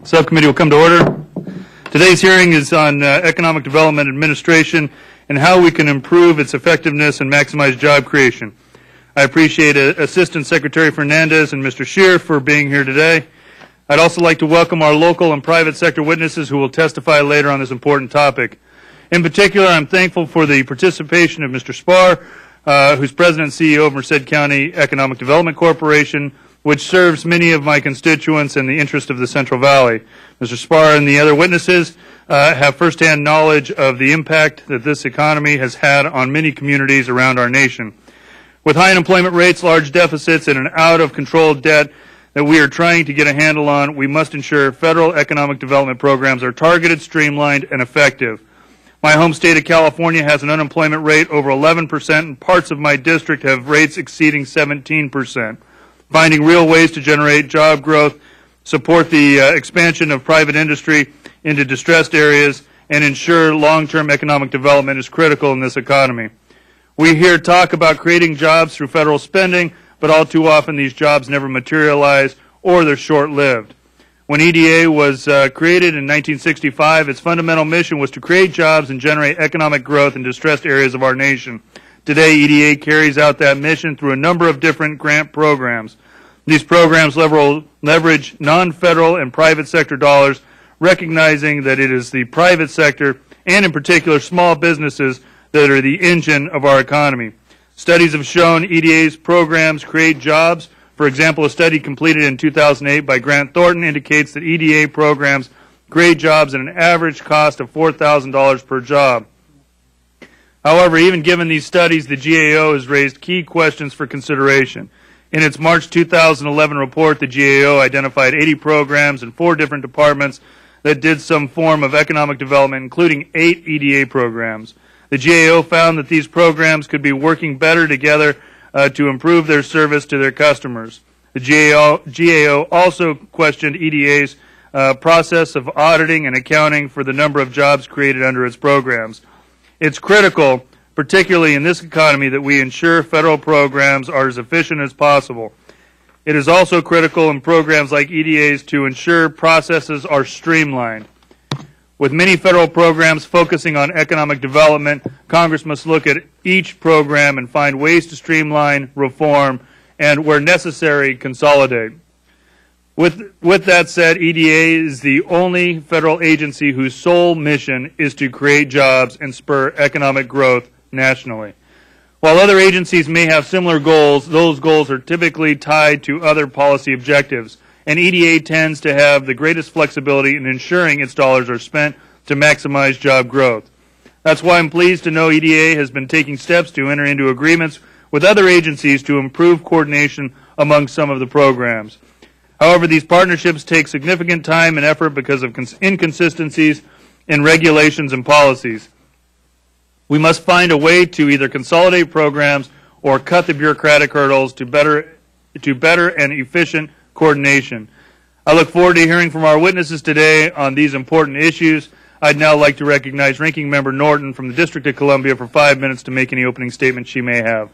Subcommittee will come to order. Today's hearing is on economic development administration and how we can improve its effectiveness and maximize job creation. I appreciate Assistant Secretary Fernandez and Mr. Scheer for being here today. I'd also like to welcome our local and private sector witnesses who will testify later on this important topic. In particular, I'm thankful for the participation of Mr. Spar, who's President and CEO of Merced County Economic Development Corporation, which serves many of my constituents in the interest of the Central Valley. Mr. Spar and the other witnesses have firsthand knowledge of the impact that this economy has had on many communities around our nation. With high unemployment rates, large deficits, and an out-of-control debt that we are trying to get a handle on, we must ensure federal economic development programs are targeted, streamlined, and effective. My home state of California has an unemployment rate over 11%, and parts of my district have rates exceeding 17%. Finding real ways to generate job growth, support the expansion of private industry into distressed areas, and ensure long-term economic development is critical in this economy. We hear talk about creating jobs through federal spending, but all too often these jobs never materialize or they're short-lived. When EDA was created in 1965, its fundamental mission was to create jobs and generate economic growth in distressed areas of our nation. Today, EDA carries out that mission through a number of different grant programs. These programs leverage non-federal and private sector dollars, recognizing that it is the private sector, and in particular small businesses, that are the engine of our economy. Studies have shown EDA's programs create jobs. For example, a study completed in 2008 by Grant Thornton indicates that EDA programs create jobs at an average cost of $4,000 per job. However, even given these studies, the GAO has raised key questions for consideration. In its March 2011 report, the GAO identified 80 programs in 4 different departments that did some form of economic development, including 8 EDA programs. The GAO found that these programs could be working better together to improve their service to their customers. The GAO also questioned EDA's process of auditing and accounting for the number of jobs created under its programs. It's critical, particularly in this economy, that we ensure federal programs are as efficient as possible. It is also critical in programs like EDA's to ensure processes are streamlined. With many federal programs focusing on economic development, Congress must look at each program and find ways to streamline, reform, and, where necessary, consolidate. With that said, EDA is the only federal agency whose sole mission is to create jobs and spur economic growth nationally. While other agencies may have similar goals, those goals are typically tied to other policy objectives, and EDA tends to have the greatest flexibility in ensuring its dollars are spent to maximize job growth. That's why I'm pleased to know EDA has been taking steps to enter into agreements with other agencies to improve coordination among some of the programs. However, these partnerships take significant time and effort because of inconsistencies in regulations and policies. We must find a way to either consolidate programs or cut the bureaucratic hurdles to better and efficient coordination. I look forward to hearing from our witnesses today on these important issues. I'd now like to recognize Ranking Member Norton from the District of Columbia for 5 minutes to make any opening statement she may have.